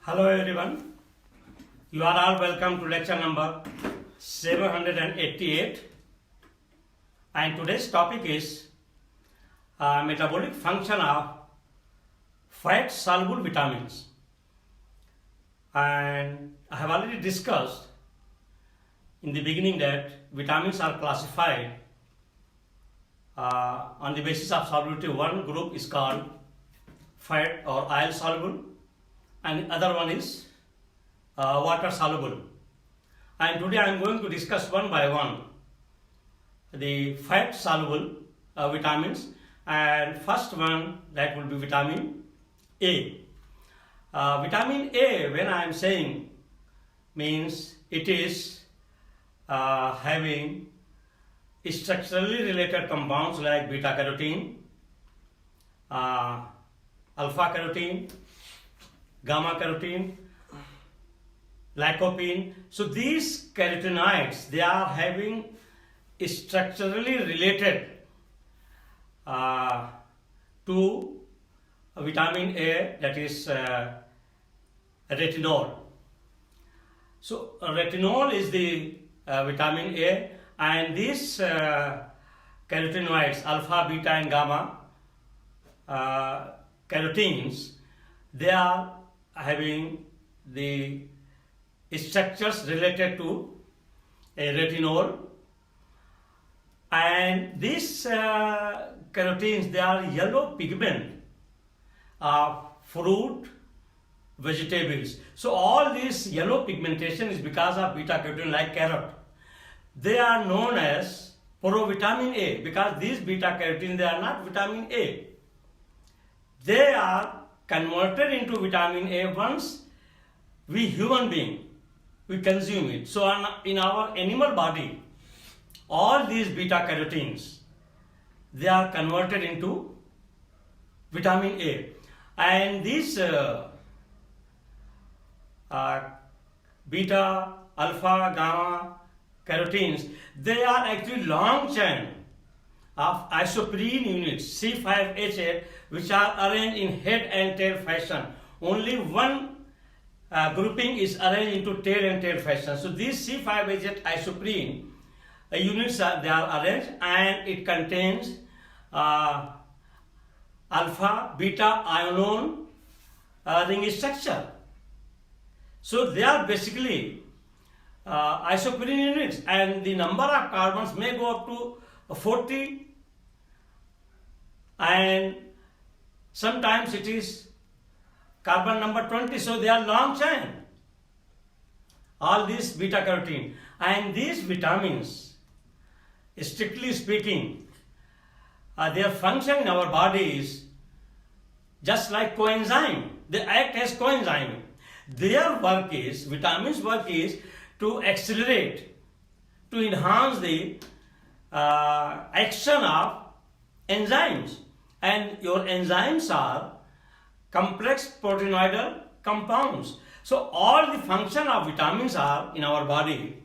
Hello everyone, you are all welcome to lecture number 788, and today's topic is metabolic function of fat soluble vitamins. And I have already discussed in the beginning that vitamins are classified on the basis of solubility. One group is called fat or oil soluble, and the other one is water soluble. And today I am going to discuss one by one the fat soluble vitamins, and first one that will be vitamin A. Vitamin A, when I am saying, means it is having structurally related compounds like beta carotene, alpha carotene, gamma carotene, lycopene. So these carotenoids, they are having structurally related to vitamin A, that is retinol. So retinol is the vitamin A, and these carotenoids, alpha, beta and gamma carotenes, they are having the structures related to a retinol, and these carotenes, they are yellow pigment of fruit, vegetables. So all this yellow pigmentation is because of beta carotene, like carrot. They are known as provitamin A because these beta carotene, they are not vitamin A. They are converted into vitamin A once we human being, we consume it. So in our animal body, all these beta carotenes, they are converted into vitamin A. And these beta, alpha, gamma carotenes, they are actually long chain of isoprene units C5H8, which are arranged in head and tail fashion. Only one grouping is arranged into tail and tail fashion. So these C5H8 isoprene units they are arranged, and it contains alpha, beta, ionone ring structure. So they are basically isoprene units, and the number of carbons may go up to 40, and sometimes it is carbon number 20. So they are long chain, all these beta carotene. And these vitamins, strictly speaking, their function in our body is just like coenzyme. They act as coenzyme. Their work is, vitamins' work is to accelerate, to enhance the action of enzymes. And your enzymes are complex proteinoidal compounds. So all the function of vitamins are in our body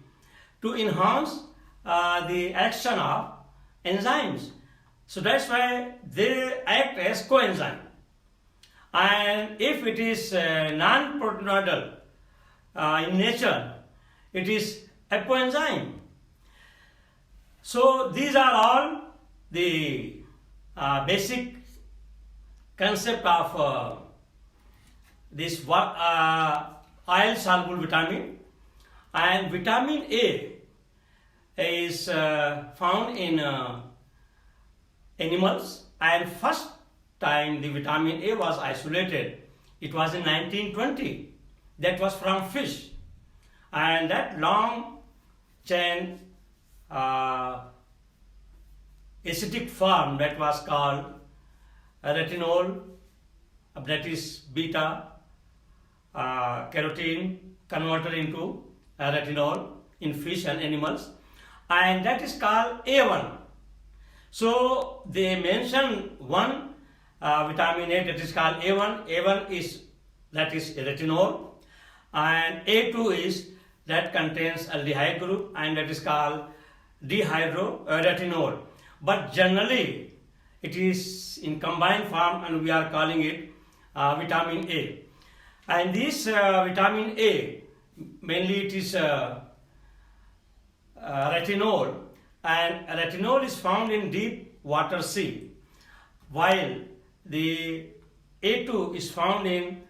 to enhance the action of enzymes. So that's why they act as coenzyme. And if it is non-proteinoidal in nature, it is apoenzyme. So these are all the basic concept of this oil soluble vitamin. And vitamin A is found in animals, and first time the vitamin A was isolated, it was in 1920. That was from fish, and that long chain acidic form, that was called retinol, that is beta carotene converted into retinol in fish and animals, and that is called A1. So they mention one vitamin A that is called A1. A1 is, that is retinol, and A2 is that contains aldehyde group, and that is called dihydroretinol. But generally it is in combined form, and we are calling it vitamin A. And this vitamin A, mainly it is retinol, and retinol is found in deep water sea, while the A2 is found in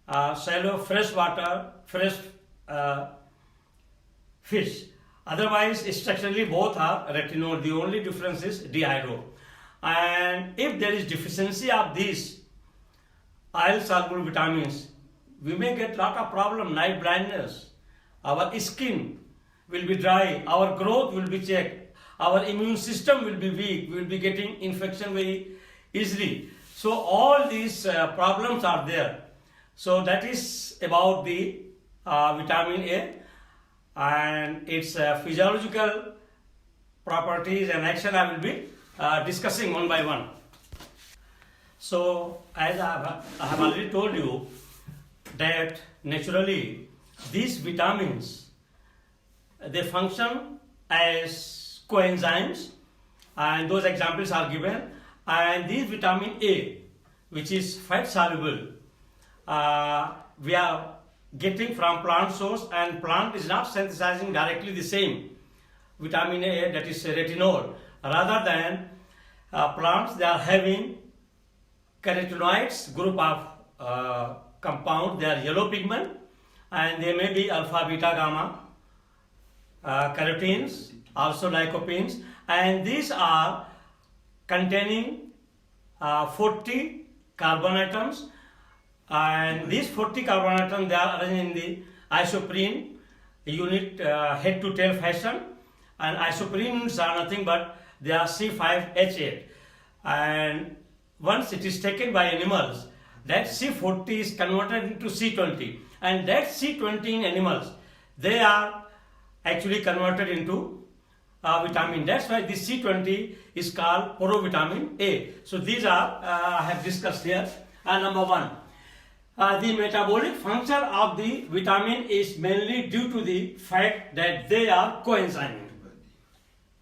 shallow freshwater fresh fish. Otherwise, structurally both are retinol. The only difference is dihydro. And if there is deficiency of these oil soluble vitamins, we may get lot of problem, night blindness. Our skin will be dry, our growth will be checked, our immune system will be weak, we will be getting infection very easily. So all these problems are there. So that is about the vitamin A and its physiological properties and action I will be discussing one by one. So as I have already told you that naturally these vitamins, they function as coenzymes, and those examples are given. And this vitamin A, which is fat soluble, we are getting from plant source, and plant is not synthesizing directly the same vitamin A, that is retinol. Rather than plants, they are having carotenoids group of compound. They are yellow pigment, and they may be alpha, beta, gamma carotenes, also lycopenes, and these are containing 40 carbon atoms, and these 40 carbon atoms, they are arranged in the isoprene unit, head to tail fashion, and isoprene units are nothing but they are C5H8, and once it is taken by animals, that C40 is converted into C20, and that C20 in animals, they are actually converted into vitamin. That's why this C20 is called provitamin A. So these are I have discussed here. Number one, the metabolic function of the vitamin is mainly due to the fact that they are coenzymes.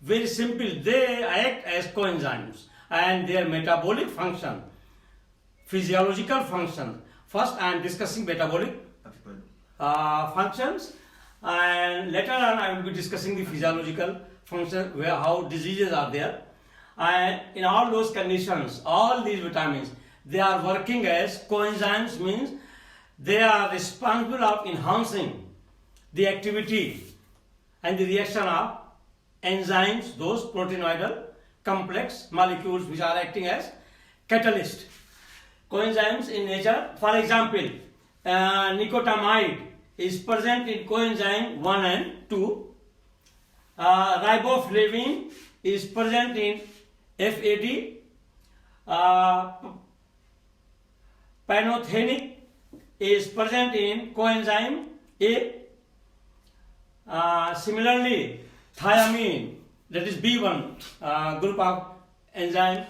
Very simple, they act as coenzymes, and their metabolic function, physiological function. First I am discussing metabolic functions, and later on I will be discussing the physiological function, where how diseases are there. And in all those conditions, all these vitamins, they are working as coenzymes, means they are responsible of enhancing the activity and the reaction of enzymes, those proteinoidal complex molecules which are acting as catalyst. Coenzymes in nature, for example, nicotinamide is present in coenzyme 1 and 2. Riboflavin is present in FAD. Pantothenic is present in coenzyme A. Similarly, thiamine, that is B1 group of enzyme,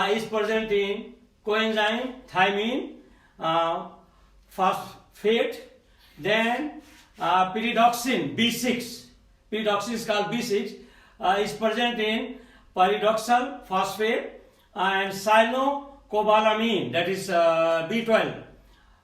is present in coenzyme thiamine phosphate. Then pyridoxine B6, pyridoxine is called B6, is present in pyridoxal phosphate, and cyanocobalamin, that is B12,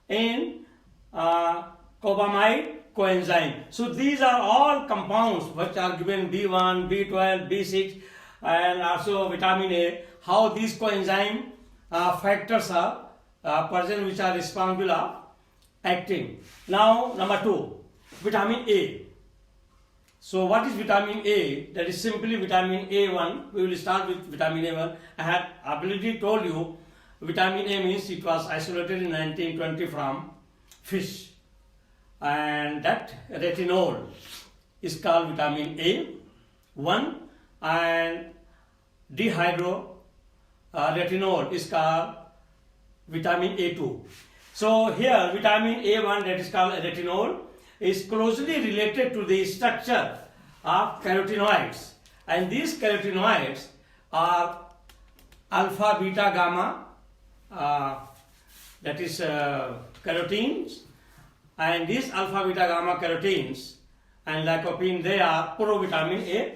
in cobamide coenzyme. So these are all compounds which are given B1, B12, B6, and also vitamin A. How these coenzyme factors are present which are responsible of acting. Now number 2, vitamin A. So what is vitamin A? That is simply vitamin A1. We will start with vitamin A1. I had already told you vitamin A means it was isolated in 1920 from fish, and that retinol is called vitamin A1, and dihydroretinol is called vitamin A2. So here vitamin A1, that is called retinol, is closely related to the structure of carotenoids, and these carotenoids are alpha, beta, gamma, that is carotenes, and these alpha, beta, gamma carotenes and lycopene, they are provitamin A.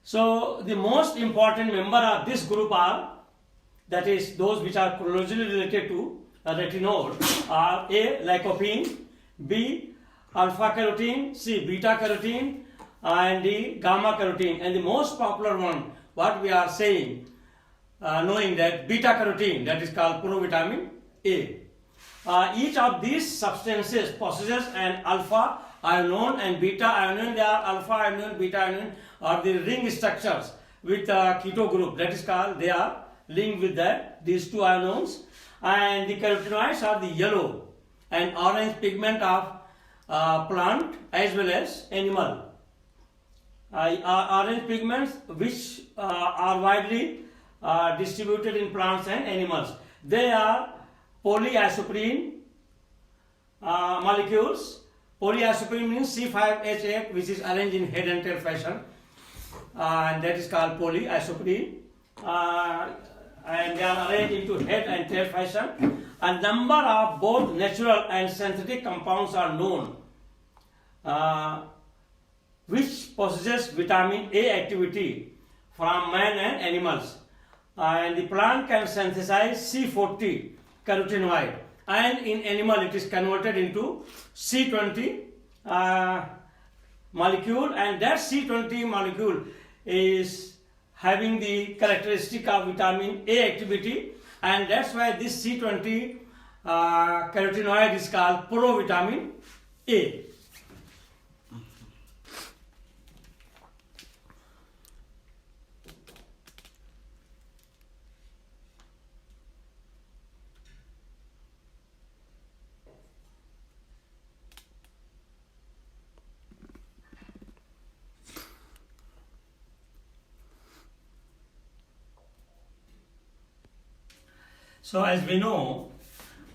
So the most important member of this group are, that is those which are closely related to retinol are A. lycopene, B. alpha carotene, C. beta carotene, and D. gamma carotene. And the most popular one, what we are saying, knowing that beta carotene, that is called provitamin A. Each of these substances possesses an alpha anion and beta anion. They are alpha anion, beta anion, or the ring structures with keto group. That is called, they are linked with these two ions. And the carotenoids are the yellow and orange pigment of plant as well as animal. Orange pigments which are widely distributed in plants and animals. They are polyisoprene molecules. Polyisoprene means C5H8, which is arranged in head and tail fashion, and that is called polyisoprene. And they are arranged into head and tail fashion. A number of both natural and synthetic compounds are known, which possesses vitamin A activity from man and animals. And the plant can synthesize C40 carotenoid, and in animal it is converted into C20 molecule, and that C20 molecule is having the characteristic of vitamin A activity, and that's why this C20 carotenoid is called provitamin A. So as we know,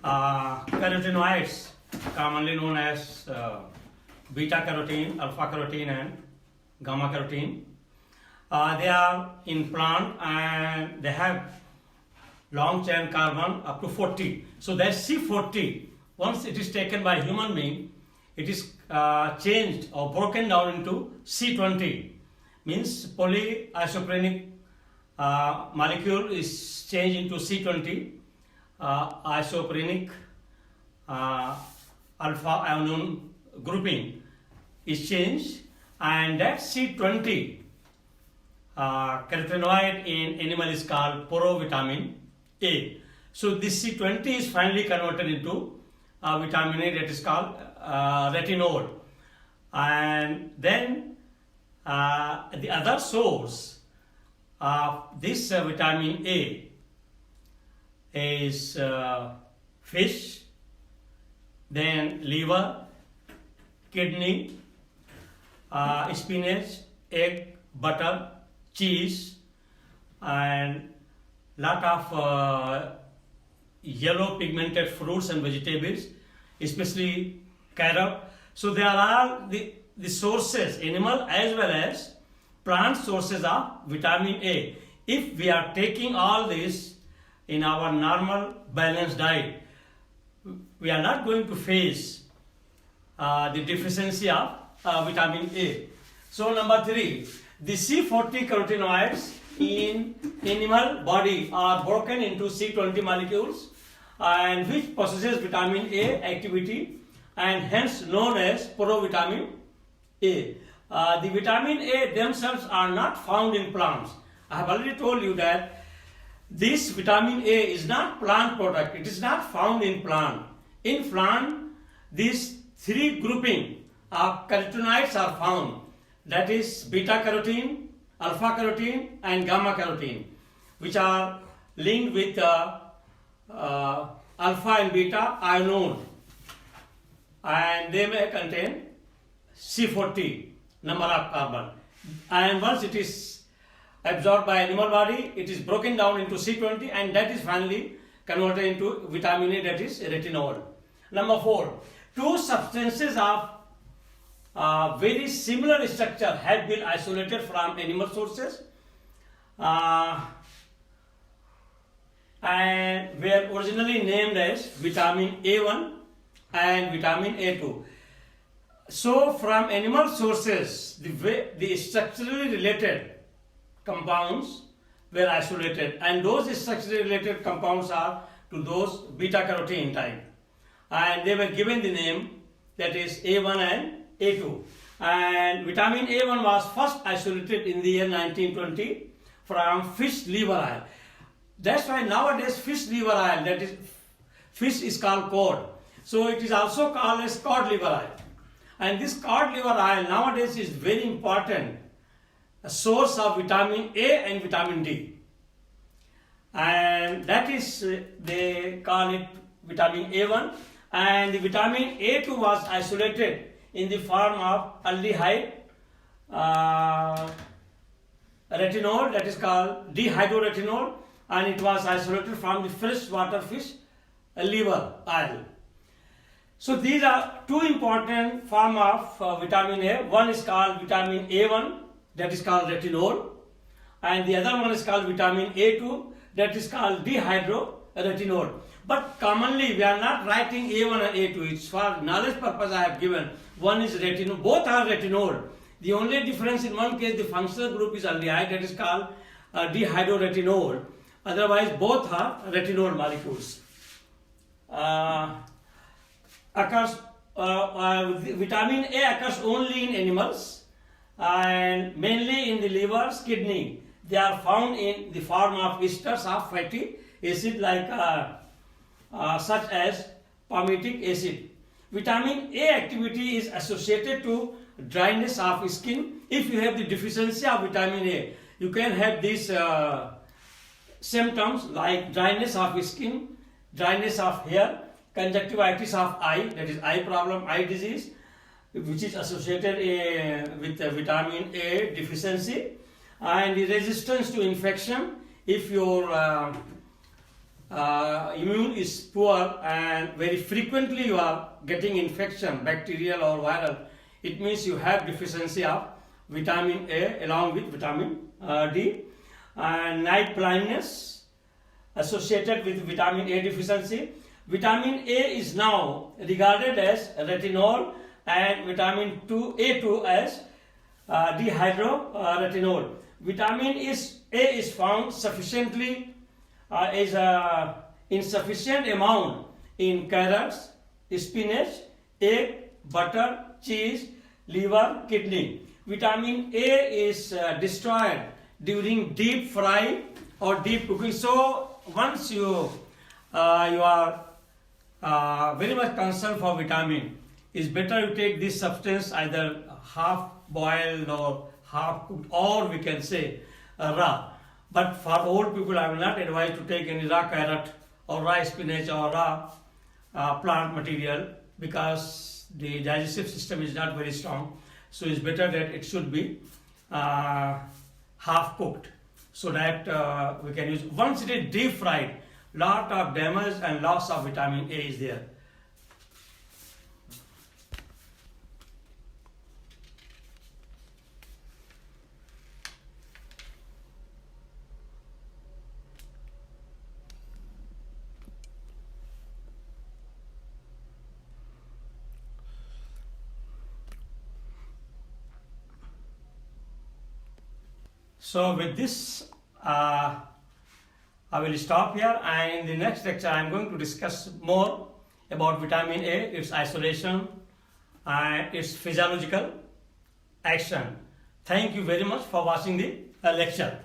carotenoids, commonly known as beta carotene, alpha carotene, and gamma carotene, they are in plant and they have long chain carbon up to 40. So that C40, once it is taken by human being, it is changed or broken down into C20, means polyisoprenic molecule is changed into C20 isoprenic alpha anion grouping is changed, and that C20 carotenoid in animal is called provitamin A. So this C20 is finally converted into vitamin A, that is called retinol. And then the other source of this vitamin A is fish, then liver, kidney, spinach, egg, butter, cheese, and lot of yellow pigmented fruits and vegetables, especially carrot. So they are all the sources, animal as well as plant sources of vitamin A. If we are taking all this in our normal balanced diet, we are not going to face the deficiency of vitamin A. So number 3, the C40 carotenoids in animal body are broken into C20 molecules, and which possesses vitamin A activity and hence known as provitamin A. The vitamin A themselves are not found in plants. I have already told you that this vitamin A is not plant product. It is not found in plant. In plant, these 3 grouping of carotenoids are found. That is beta carotene, alpha carotene, and gamma carotene, which are linked with alpha and beta ion, and they may contain C40 number of carbon. And once it is absorbed by animal body, it is broken down into C20, and that is finally converted into vitamin A, that is retinol. Number 4, 2 substances of very similar structure have been isolated from animal sources and were originally named as vitamin A1 and vitamin A2. So from animal sources, the structurally related compounds were isolated, and those structurally related compounds are to those beta carotene type, and they were given the name that is A1 and A2. And vitamin A1 was first isolated in the year 1920 from fish liver oil. That's why nowadays fish liver oil, that is, fish is called cod. So it is also called as cod liver oil. And this cod liver oil nowadays is very important, a source of vitamin A and vitamin D. And that is, they call it vitamin A1. And the vitamin A2 was isolated in the form of aldehyde retinol, that is called dihydroretinol, and it was isolated from the freshwater fish liver oil. So these are two important forms of vitamin A. One is called vitamin A1, that is called retinol, and the other one is called vitamin A2, that is called dihydroretinol. But commonly we are not writing A1 and A2. It's for knowledge purpose I have given. One is retinol. Both are retinol. The only difference in one case, the functional group is aldehyde, that is called dihydroretinol. Otherwise, both are retinol molecules. Vitamin A occurs only in animals and mainly in the liver, kidney. They are found in the form of esters of fatty acid like such as palmitic acid. Vitamin A activity is associated to dryness of skin. If you have the deficiency of vitamin A, you can have these symptoms like dryness of skin, dryness of hair, conjunctivitis of eye, that is eye problem, eye disease, which is associated with vitamin A deficiency, and the resistance to infection. If your immune is poor and very frequently you are getting infection, bacterial or viral, it means you have deficiency of vitamin A along with vitamin D. And night blindness associated with vitamin A deficiency. Vitamin A is now regarded as retinol and vitamin A2 as dihydroretinol. Vitamin A is found sufficiently in sufficient amount in carrots, spinach, egg, butter, cheese, liver, kidney. Vitamin A is destroyed during deep fry or deep cooking. So once you are very much concerned for vitamin, it's better you take this substance either half boiled or half cooked, or we can say raw. But for old people, I will not advise to take any raw carrot or raw spinach or raw plant material, because the digestive system is not very strong. So it's better that it should be half cooked, so that we can use. Once it is deep fried, lot of damage and loss of vitamin A is there. So with this, I will stop here, and in the next lecture I am going to discuss more about vitamin A, its isolation and its physiological action. Thank you very much for watching the lecture.